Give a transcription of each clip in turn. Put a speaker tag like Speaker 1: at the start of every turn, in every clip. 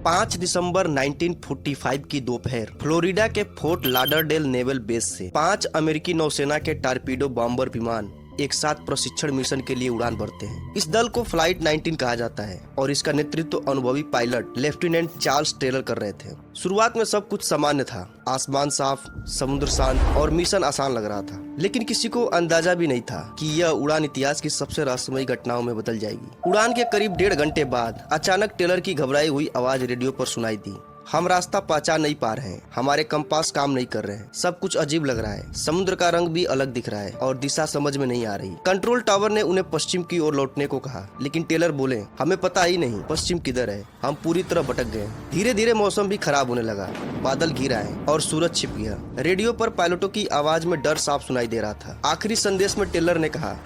Speaker 1: 5 दिसंबर 1945 की दोपहर फ्लोरिडा के फोर्ट लाडरडेल नेवल बेस से 5 अमेरिकी नौसेना के टारपीडो बॉम्बर विमान एक साथ प्रशिक्षण मिशन के लिए उड़ान भरते हैं। इस दल को फ्लाइट 19 कहा जाता है और इसका नेतृत्व अनुभवी पायलट लेफ्टिनेंट चार्ल्स टेलर कर रहे थे। शुरुआत में सब कुछ सामान्य था, आसमान साफ, समुद्र शांत और मिशन आसान लग रहा था, लेकिन किसी को अंदाजा भी नहीं था कि यह उड़ान इतिहास की सबसे रहस्यमयी घटनाओं में बदल जाएगी। उड़ान के करीब 1.5 घंटे बाद अचानक टेलर की घबराई हुई आवाज रेडियो पर सुनाई दी। हम रास्ता पहचान नहीं पा रहे हैं, हमारे कंपास काम नहीं कर रहे हैं, सब कुछ अजीब लग रहा है, समुद्र का रंग भी अलग दिख रहा है और दिशा समझ में नहीं आ रही। कंट्रोल टावर ने उन्हें पश्चिम की ओर लौटने को कहा, लेकिन टेलर बोले हमें पता ही नहीं पश्चिम किधर है, हम पूरी तरह भटक गए। धीरे धीरे मौसम भी खराब होने लगा, बादल घिर आए और सूरज छिप गया। रेडियो पर पायलटों की आवाज में डर साफ सुनाई दे रहा था। आखिरी संदेश में टेलर ने कहा,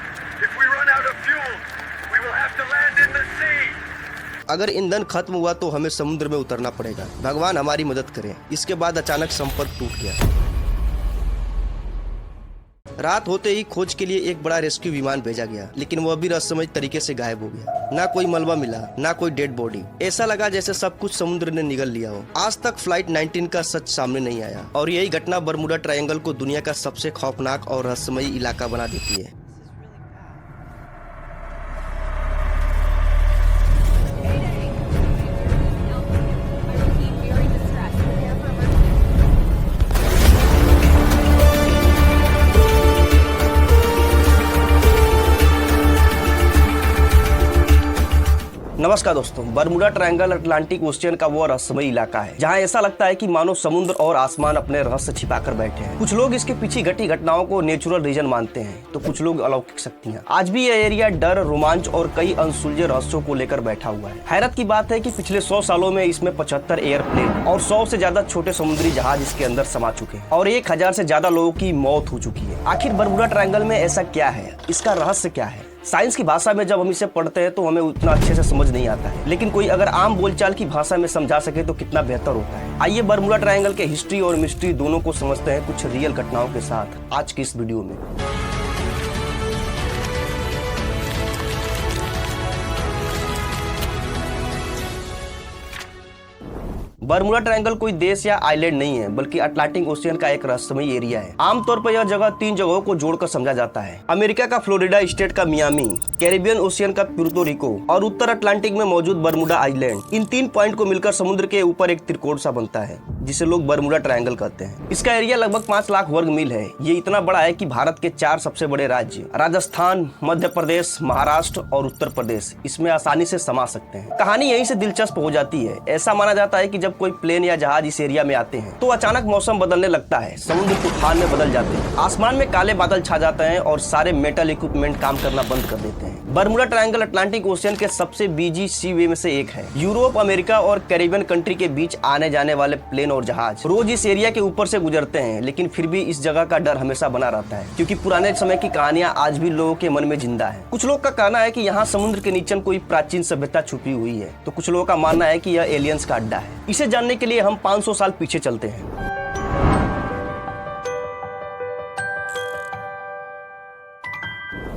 Speaker 1: अगर ईंधन खत्म हुआ तो हमें समुद्र में उतरना पड़ेगा, भगवान हमारी मदद करे। इसके बाद अचानक संपर्क टूट गया। रात होते ही खोज के लिए एक बड़ा रेस्क्यू विमान भेजा गया, लेकिन वह भी रहस्यमय तरीके से गायब हो गया। ना कोई मलबा मिला, ना कोई डेड बॉडी। ऐसा लगा जैसे सब कुछ समुद्र ने निगल लिया हो। आज तक फ्लाइट 19 का सच सामने नहीं आया और यही घटना बरमूडा ट्रायंगल को दुनिया का सबसे खौफनाक और रहस्यमयी इलाका बना देती है। नमस्कार दोस्तों, बरमूडा ट्रायंगल अटलांटिक ओशियन का वो रहस्यमय इलाका है जहां ऐसा लगता है कि मानो समुद्र और आसमान अपने रहस्य छिपाकर बैठे हैं। कुछ लोग इसके पीछे घटी घटनाओं को नेचुरल रीजन मानते हैं, तो कुछ लोग अलौकिक शक्तियां। आज भी यह एरिया डर, रोमांच और कई अनसुलझे रहस्यों को लेकर बैठा हुआ है। हैरत की बात है कि पिछले 100 सालों में इसमें 75 एयरप्लेन और 100 से ज्यादा छोटे समुद्री जहाज इसके अंदर समा चुके हैं और 1000 से ज्यादा लोगों की मौत हो चुकी है। आखिर बरमूडा ट्रायंगल में ऐसा क्या है, इसका रहस्य क्या है? साइंस की भाषा में जब हम इसे पढ़ते हैं तो हमें उतना अच्छे से समझ नहीं आता है, लेकिन कोई अगर आम बोलचाल की भाषा में समझा सके तो कितना बेहतर होता है। आइए बरमूडा ट्रायंगल के हिस्ट्री और मिस्ट्री दोनों को समझते हैं कुछ रियल घटनाओं के साथ आज की इस वीडियो में। बरमूडा ट्रायंगल कोई देश या आइलैंड नहीं है, बल्कि अटलांटिक ओशियन का एक रहस्यमयी एरिया है। आमतौर पर यह जगह 3 जगहों को जोड़कर समझा जाता है। अमेरिका का फ्लोरिडा स्टेट का मियामी, कैरिबियन ओशियन का पुर्तो रिको और उत्तर अटलांटिक में मौजूद बरमूडा आइलैंड। इन 3 पॉइंट को मिलकर समुद्र के ऊपर एक त्रिकोण सा बनता है, जिसे लोग बरमूडा ट्रायंगल कहते हैं। इसका एरिया लगभग 5 लाख वर्ग मील है। ये इतना बड़ा है कि भारत के 4 सबसे बड़े राज्य राजस्थान, मध्य प्रदेश, महाराष्ट्र और उत्तर प्रदेश इसमें आसानी से समा सकते हैं। कहानी यहीं से दिलचस्प हो जाती है। ऐसा माना जाता है कि जब कोई प्लेन या जहाज इस एरिया में आते हैं तो अचानक मौसम बदलने लगता है, समुद्र तूफान में बदल जाते हैं, आसमान में काले बादल छा जाते हैं और सारे मेटल इक्विपमेंट काम करना बंद कर देते हैं। बरमूडा ट्रायंगल अटलांटिक ओशियन के सबसे बिजी सी वे में से एक है। यूरोप, अमेरिका और कैरिबियन कंट्री के बीच आने जाने वाले प्लेन और जहाज रोज इस एरिया के ऊपर से गुजरते हैं, लेकिन फिर भी इस जगह का डर हमेशा बना रहता है, क्योंकि पुराने समय की कहानियां आज भी लोगों के मन में जिंदा है। कुछ लोग का कहना है कि यहाँ समुद्र के नीचे कोई प्राचीन सभ्यता छुपी हुई है, तो कुछ लोगों का मानना है कि यह एलियंस का अड्डा है। इसे जानने के लिए हम 500 साल पीछे चलते हैं।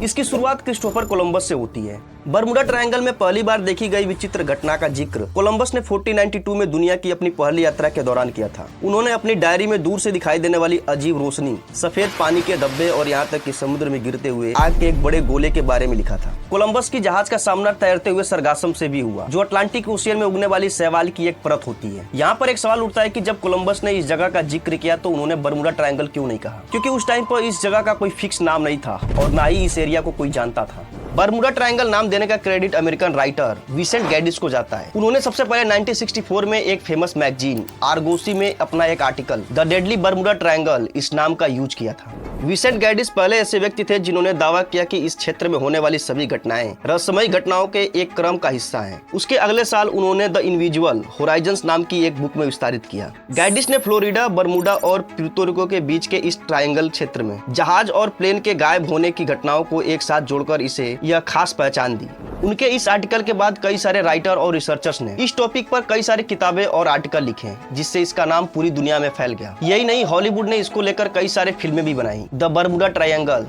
Speaker 1: इसकी शुरुआत क्रिस्टोफर कोलंबस से होती है। बरमूडा ट्रायंगल में पहली बार देखी गई विचित्र घटना का जिक्र कोलंबस ने 1492 में दुनिया की अपनी पहली यात्रा के दौरान किया था। उन्होंने अपनी डायरी में दूर से दिखाई देने वाली अजीब रोशनी, सफेद पानी के धब्बे और यहाँ तक कि समुद्र में गिरते हुए आग के एक बड़े गोले के बारे में लिखा था। कोलंबस की जहाज का सामना तैरते हुए सरगासम से भी हुआ, जो अटलांटिक ओशियन में उगने वाली शैवाल की एक परत होती है। यहाँ पर एक सवाल उठता है कि जब कोलंबस ने इस जगह का जिक्र किया तो उन्होंने बरमूडा ट्रायंगल क्यों नहीं कहा, क्योंकि उस टाइम पर इस जगह का कोई फिक्स नाम नहीं था और न ही इस एरिया को कोई जानता था। बरमूडा ट्रायंगल नाम देने का क्रेडिट अमेरिकन राइटर विसेंट गैडिस को जाता है। उन्होंने सबसे पहले 1964 में एक फेमस मैगजीन आर्गोसी में अपना एक article the deadly Bermuda triangle इस नाम का यूज किया था। विसेंट गैडिस पहले ऐसे व्यक्ति थे जिन्होंने दावा किया कि इस क्षेत्र में होने वाली सभी घटनाएं रहस्यमयी घटनाओं के एक क्रम का हिस्सा हैं। उसके अगले साल उन्होंने द इनविजिबल होराइजन्स नाम की एक बुक में विस्तारित किया। गैडिस ने फ्लोरिडा, बरमूडा और पुर्तो रिको के बीच के इस ट्रायंगल क्षेत्र में जहाज और प्लेन के गायब होने की घटनाओं को एक साथ जोड़कर इसे यह खास पहचान दी। उनके इस आर्टिकल के बाद कई सारे राइटर और रिसर्चर्स ने इस टॉपिक पर कई सारी किताबें और आर्टिकल लिखे, जिससे इसका नाम पूरी दुनिया में फैल गया। यही नहीं, हॉलीवुड ने इसको लेकर कई सारे फिल्में भी बनाई। The Bermuda triangle,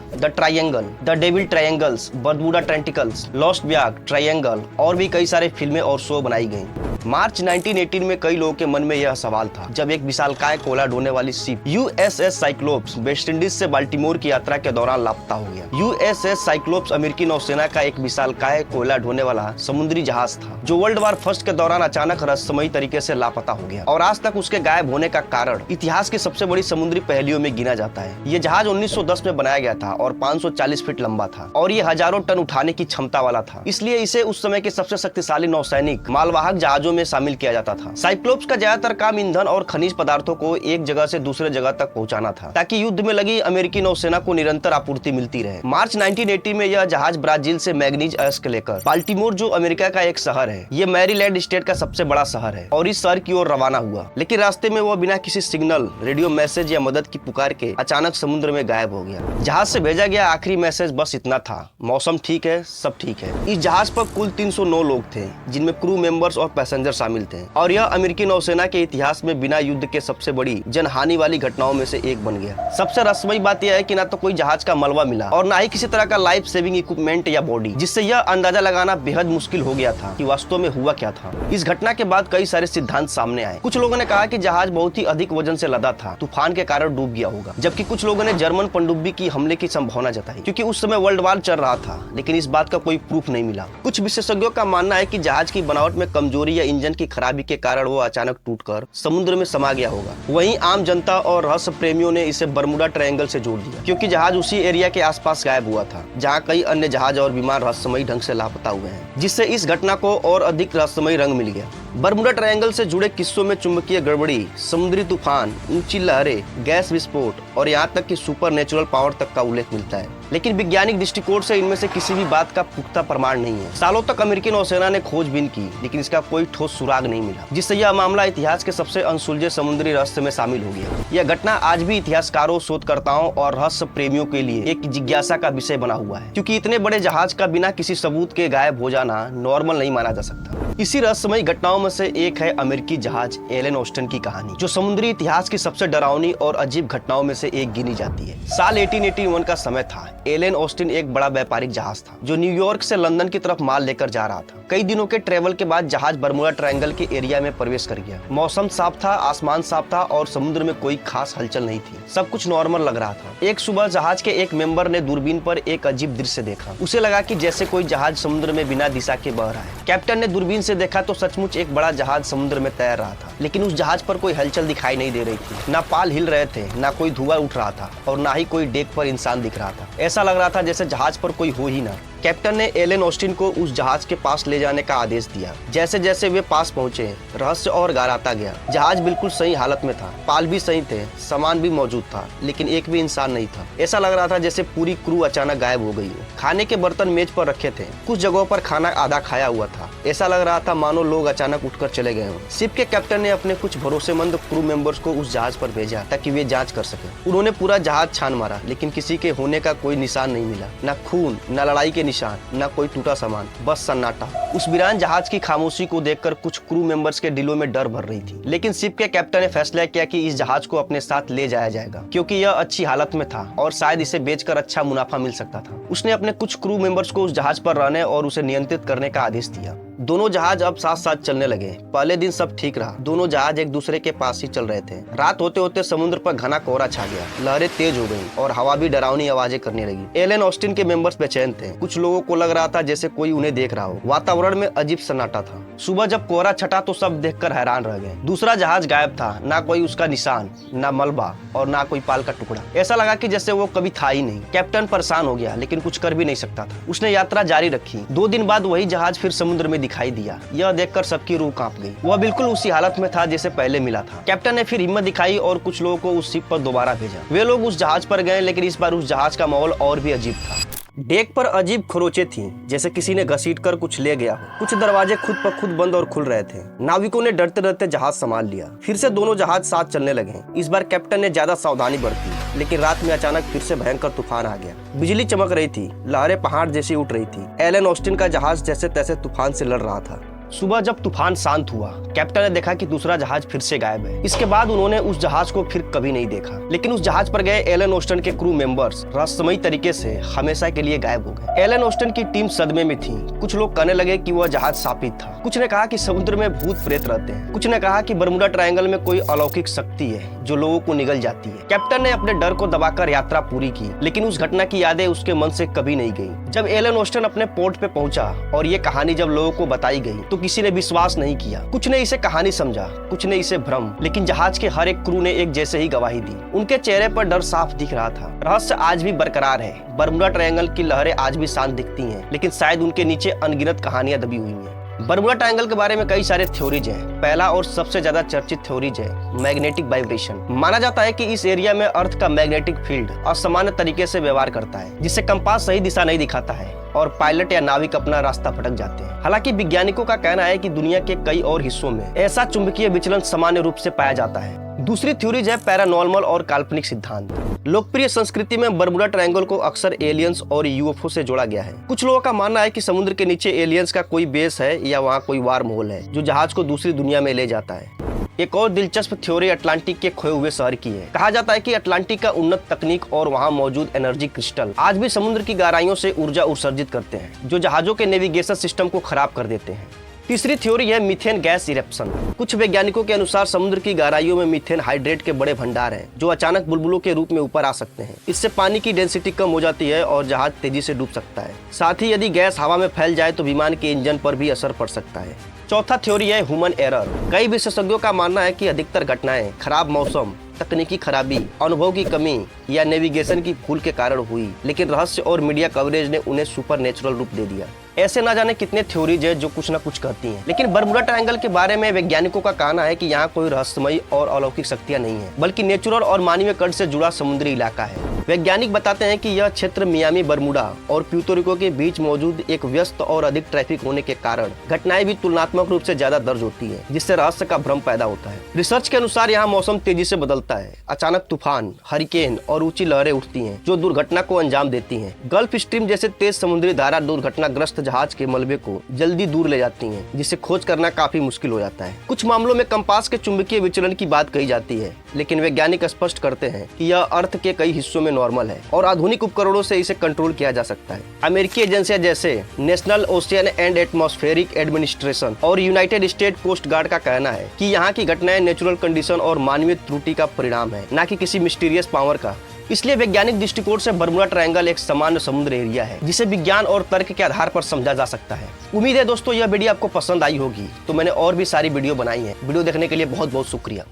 Speaker 1: the devil triangles, Bermuda tentacles, lost bag triangle और भी कई सारे फिल्में और शो बनाई गई। मार्च 1918 में कई लोगों के मन में यह सवाल था जब एक विशालकाय कोयला ढोने वाली ship USS cyclops West Indies से बाल्टीमोर की यात्रा के दौरान लापता हो गया। USS साइक्लोप्स अमेरिकी नौसेना का एक विशालकाय कोयला ढोने वाला समुद्री जहाज था जो वर्ल्ड वार फर्स्ट के दौरान अचानक रहस्यमयी तरीके से लापता हो गया और आज तक उसके गायब होने का कारण इतिहास की सबसे बड़ी समुद्री पहेलियों में गिना जाता है। ये जहाज 1910 में बनाया गया था और 540 फीट लंबा था और ये हजारों टन उठाने की क्षमता वाला था, इसलिए इसे उस समय के सबसे शक्तिशाली नौसैनिक मालवाहक जहाजों में शामिल किया जाता था। साइक्लोप्स का ज्यादातर काम ईंधन और खनिज पदार्थों को एक जगह से दूसरे जगह तक पहुंचाना था ताकि युद्ध में लगी अमेरिकी नौसेना को निरंतर आपूर्ति मिलती रहे। मार्च 1980 में यह जहाज ब्राजील से मैग्नीज अयस्क लेकर बाल्टीमोर, जो अमेरिका का एक शहर है, ये मैरीलैंड स्टेट का सबसे बड़ा शहर है, और इस शहर की ओर रवाना हुआ। लेकिन रास्ते में वह बिना किसी सिग्नल, रेडियो मैसेज या मदद की पुकार के अचानक समुद्र में गायब हो गया। जहाज से भेजा गया आखिरी मैसेज बस इतना था, मौसम ठीक है, सब ठीक है। इस जहाज पर कुल 309 लोग थे जिनमें क्रू मेंबर्स और पैसेंजर शामिल थे और यह अमेरिकी नौसेना के इतिहास में बिना युद्ध के सबसे बड़ी जनहानि वाली घटनाओं में से एक बन गया। सबसे रहस्यमयी बात यह है कि ना तो कोई जहाज का मलबा मिला और ना ही किसी तरह का लाइफ सेविंग इक्विपमेंट या बॉडी, जिससे यह अंदाजा लगाना बेहद मुश्किल हो गया था कि वास्तव में हुआ क्या था। इस घटना के बाद कई सारे सिद्धांत सामने आए। कुछ लोगों ने कहा कि जहाज बहुत ही अधिक वजन से लदा था, तूफान के कारण डूब गया होगा, जबकि कुछ लोगों ने जर्मन पनडुब्बी की हमले की संभावना जताई क्योंकि उस समय वर्ल्ड वार चल रहा था, लेकिन इस बात का कोई प्रूफ नहीं मिला। कुछ विशेषज्ञों का मानना है कि जहाज की बनावट में कमजोरी या इंजन की खराबी के कारण वो अचानक टूटकर समुद्र में समा गया होगा। वहीं आम जनता और रहस्य प्रेमियों ने इसे बरमुडा ट्रायंगल से जोड़ दिया क्योंकि जहाज उसी एरिया के आसपास गायब हुआ था जहां कई अन्य जहाज और विमान रहस्यमयी ढंग से लापता हुए हैं, जिससे इस घटना को और अधिक रहस्यमयी रंग मिल गया। बरमुडा ट्रायंगल से जुड़े किस्सों में चुंबकीय गड़बड़ी, समुद्री तूफान, ऊंची लहरें, गैस विस्फोट और यहाँ तक कि सुपर नेचुरल पावर तक का उल्लेख मिलता है, लेकिन वैज्ञानिक दृष्टिकोण से इनमें से किसी भी बात का पुख्ता प्रमाण नहीं है। सालों तक अमेरिकी नौसेना ने खोजबीन की, लेकिन इसका कोई ठोस सुराग नहीं मिला, जिससे यह मामला इतिहास के सबसे अनसुलझे समुद्री रहस्य में शामिल हो गया। यह घटना आज भी इतिहासकारों, शोधकर्ताओं और रहस्य प्रेमियों के लिए एक जिज्ञासा का विषय बना हुआ है, क्योंकि इतने बड़े जहाज का बिना किसी सबूत के गायब हो जाना नॉर्मल नहीं माना जा सकता। इसी रहस्यमयी घटनाओं में से एक है अमेरिकी जहाज एलन ऑस्टिन की कहानी, जो समुद्री इतिहास की सबसे डरावनी और अजीब घटनाओं में से एक गिनी जाती है। साल 1881 का समय था। एलन ऑस्टिन एक बड़ा व्यापारिक जहाज था जो न्यूयॉर्क से लंदन की तरफ माल लेकर जा रहा था। कई दिनों के ट्रेवल के बाद जहाज बरमुडा ट्रायंगल के एरिया में प्रवेश कर गया। मौसम साफ था, आसमान साफ था और समुद्र में कोई खास हलचल नहीं थी। सब कुछ नॉर्मल लग रहा था। एक सुबह जहाज के एक मेंबर ने दूरबीन पर एक अजीब दृश्य देखा। उसे लगा कि जैसे कोई जहाज समुद्र में बिना दिशा के बह रहा है। कैप्टन ने दूरबीन से देखा तो सचमुच एक बड़ा जहाज समुद्र में तैर रहा था, लेकिन उस जहाज पर कोई हलचल दिखाई नहीं दे रही थी। ना पाल हिल रहे थे, ना कोई धुआं उठ रहा था और ना ही कोई डेक पर इंसान दिख रहा था। ऐसा लग रहा था जैसे जहाज पर कोई हो ही ना। कैप्टन ने एलन ऑस्टिन को उस जहाज के पास ले जाने का आदेश दिया। जैसे जैसे वे पास पहुंचे, रहस्य और गहराता गया। जहाज बिल्कुल सही हालत में था, पाल भी सही थे, सामान भी मौजूद था, लेकिन एक भी इंसान नहीं था। ऐसा लग रहा था जैसे पूरी क्रू अचानक गायब हो गई हो। खाने के बर्तन मेज पर रखे थे, कुछ जगहों पर खाना आधा खाया हुआ था। ऐसा लग रहा था मानो लोग अचानक उठकर चले गए हों। शिप के कैप्टन ने अपने कुछ भरोसेमंद क्रू मेंबर्स को उस जहाज पर भेजा ताकि वे जांच कर सके। उन्होंने पूरा जहाज छान मारा, लेकिन किसी के होने का कोई निशान नहीं मिला। न खून, न लड़ाई के निशान, न कोई टूटा सामान, बस सन्नाटा। उस वीरान जहाज की खामोशी को देखकर कुछ क्रू मेंबर्स के दिलों में डर भर रही थी। लेकिन शिप के कैप्टन ने फैसला किया कि इस जहाज को अपने साथ ले जाया जाएगा, क्योंकि यह अच्छी हालत में था और शायद इसे बेचकर अच्छा मुनाफा मिल सकता था। उसने अपने कुछ क्रू मेंबर्स को उस जहाज पर रहने और उसे नियंत्रित करने का आदेश दिया। दोनों जहाज अब साथ साथ चलने लगे। पहले दिन सब ठीक रहा, दोनों जहाज एक दूसरे के पास ही चल रहे थे। रात होते होते समुद्र पर घना कोहरा छा गया, लहरें तेज हो गईं और हवा भी डरावनी आवाजें करने लगी। एलन ऑस्टिन के मेंबर्स बेचैन थे। कुछ लोगों को लग रहा था जैसे कोई उन्हें देख रहा हो। वातावरण में अजीब सन्नाटा था। सुबह जब कोहरा छटा तो सब देखकर हैरान रह गए। दूसरा जहाज गायब था, ना कोई उसका निशान, ना मलबा और ना कोई पाल का टुकड़ा। ऐसा लगा कि जैसे वो कभी था ही नहीं। कैप्टन परेशान हो गया, लेकिन कुछ कर भी नहीं सकता था। उसने यात्रा जारी रखी। 2 दिन बाद वही जहाज फिर समुद्र में दिखाई दिया। यह देखकर सबकी रूह कांप गई। वह बिल्कुल उसी हालत में था जैसे पहले मिला था। कैप्टन ने फिर हिम्मत दिखाई और कुछ लोगों को उस शिप पर दोबारा भेजा। वे लोग उस जहाज पर गए, लेकिन इस बार उस जहाज का माहौल और भी अजीब था। डेक पर अजीब खरोचे थीं, जैसे किसी ने घसीट कर कुछ ले गया हो। कुछ दरवाजे खुद पर खुद बंद और खुल रहे थे। नाविकों ने डरते डरते जहाज संभाल लिया। फिर से दोनों जहाज साथ चलने लगे। इस बार कैप्टन ने ज्यादा सावधानी बरती, लेकिन रात में अचानक फिर से भयंकर तूफान आ गया। बिजली चमक रही थी, लहरें पहाड़ जैसी उठ रही थी। एलन ऑस्टिन का जहाज जैसे तैसे तूफान से लड़ रहा था। सुबह जब तूफान शांत हुआ, कैप्टन ने देखा कि दूसरा जहाज फिर से गायब है। इसके बाद उन्होंने उस जहाज को फिर कभी नहीं देखा। लेकिन उस जहाज पर गए एलन ओस्टन के क्रू मेंबर्स रहस्यमयी तरीके से हमेशा के लिए गायब हो गए। एलन ओस्टन की टीम सदमे में थी। कुछ लोग कहने लगे कि वह जहाज शापित था। कुछ ने कहा कि समुद्र में भूत प्रेत रहते हैं। कुछ ने कहा कि बरमुडा ट्रायंगल में कोई अलौकिक शक्ति है जो लोगों को निगल जाती है। कैप्टन ने अपने डर को दबाकर यात्रा पूरी की, लेकिन उस घटना की यादें उसके मन से कभी नहीं गई। जब एलन ओस्टन अपने पोर्ट पे पहुंचा और ये कहानी जब लोगों को बताई गई तो किसी ने विश्वास नहीं किया। कुछ ने इसे कहानी समझा, कुछ ने इसे भ्रम, लेकिन जहाज के हर एक क्रू ने एक जैसे ही गवाही दी। उनके चेहरे पर डर साफ दिख रहा था। रहस्य आज भी बरकरार है। बरमुडा ट्रायंगल की लहरें आज भी शांत दिखती हैं, लेकिन शायद उनके नीचे अनगिनत कहानियां दबी हुई हैं। बरमुडा ट्रायंगल के बारे में कई सारे थ्योरीज हैं। पहला और सबसे ज्यादा चर्चित थ्योरीज है मैग्नेटिक वाइब्रेशन। माना जाता है कि इस एरिया में अर्थ का मैग्नेटिक फील्ड असामान्य तरीके से व्यवहार करता है, जिससे कंपास सही दिशा नहीं दिखाता है और पायलट या नाविक अपना रास्ता भटक जाते हैं। हालांकि वैज्ञानिकों का कहना है कि दुनिया के कई और हिस्सों में ऐसा चुंबकीय विचलन सामान्य रूप से पाया जाता है। दूसरी थ्योरीज है पैरानॉर्मल और काल्पनिक सिद्धांत। लोकप्रिय संस्कृति में बरमुडा ट्रायंगल को अक्सर एलियंस और यूएफओ से जोड़ा गया है। कुछ लोगों का मानना है कि समुद्र के नीचे एलियंस का कोई बेस है या वहाँ कोई वार्म होल है जो जहाज को दूसरी दुनिया में ले जाता है। एक और दिलचस्प थ्योरी अटलांटिक के खोए हुए शहर की है। कहा जाता है कि अटलांटिक का उन्नत तकनीक और वहाँ मौजूद एनर्जी क्रिस्टल आज भी समुद्र की गहराइयों से ऊर्जा उत्सर्जित करते हैं, जो जहाजों के नेविगेशन सिस्टम को खराब कर देते हैं। तीसरी थ्योरी है मीथेन गैस इरेप्शन। कुछ वैज्ञानिकों के अनुसार समुद्र की गहराइयों में मीथेन हाइड्रेट के बड़े भंडार हैं, जो अचानक बुलबुलों के रूप में ऊपर आ सकते हैं। इससे पानी की डेंसिटी कम हो जाती है और जहाज तेजी से डूब सकता है। साथ ही यदि गैस हवा में फैल जाए तो विमान के इंजन पर भी असर पड़ सकता है। चौथा थ्योरी है ह्यूमन एरर। कई विशेषज्ञों का मानना है कि अधिकतर घटनाएं खराब मौसम, तकनीकी खराबी, अनुभव की कमी या नेविगेशन की भूल के कारण हुई, लेकिन रहस्य और मीडिया कवरेज ने उन्हें सुपर नेचुरल रूप दे दिया। ऐसे ना जाने कितने थ्योरीज है जो कुछ न कुछ कहती हैं, लेकिन बरमुडा ट्रायंगल के बारे में वैज्ञानिकों का कहना है कि यहाँ कोई रहस्यमयी और अलौकिक शक्तियाँ नहीं है, बल्कि नेचुरल और मानवीय कण से जुड़ा समुद्री इलाका है। वैज्ञानिक बताते हैं कि यह क्षेत्र मियामी, बरमुडा और प्यूर्तो रिको के बीच मौजूद एक व्यस्त और अधिक ट्रैफिक होने के कारण घटनाएं भी तुलनात्मक रूप से ज्यादा दर्ज होती है, जिससे रहस्य का भ्रम पैदा होता है। रिसर्च के अनुसार यहाँ मौसम तेजी से बदलता है। अचानक तूफान, हरिकेन और ऊंची लहरें उठती हैं, जो दुर्घटना को अंजाम देती हैं। गल्फ स्ट्रीम जैसे तेज समुद्री धारा दुर्घटनाग्रस्त जहाज के मलबे को जल्दी दूर ले जाती हैं, जिससे खोज करना काफी मुश्किल हो जाता है। कुछ मामलों में कंपास के चुंबकीय विचलन की बात कही जाती है, लेकिन वैज्ञानिक स्पष्ट करते हैं कि यह अर्थ के कई हिस्सों में नॉर्मल है और आधुनिक उपकरणों से इसे कंट्रोल किया जा सकता है। अमेरिकी एजेंसियां जैसे national ocean and atmospheric administration और यूनाइटेड स्टेट कोस्ट गार्ड का कहना है कि यहाँ की घटनाएं नेचुरल कंडीशन और मानवीय त्रुटि का परिणाम है, न कि किसी मिस्टीरियस पावर का। इसलिए वैज्ञानिक दृष्टिकोण से बरमुडा ट्रायंगल एक सामान्य समुद्र एरिया है, जिसे विज्ञान और तर्क के आधार पर समझा जा सकता है। उम्मीद है दोस्तों यह वीडियो आपको पसंद आई होगी। तो मैंने और भी सारी वीडियो बनाई है। वीडियो देखने के लिए बहुत बहुत शुक्रिया।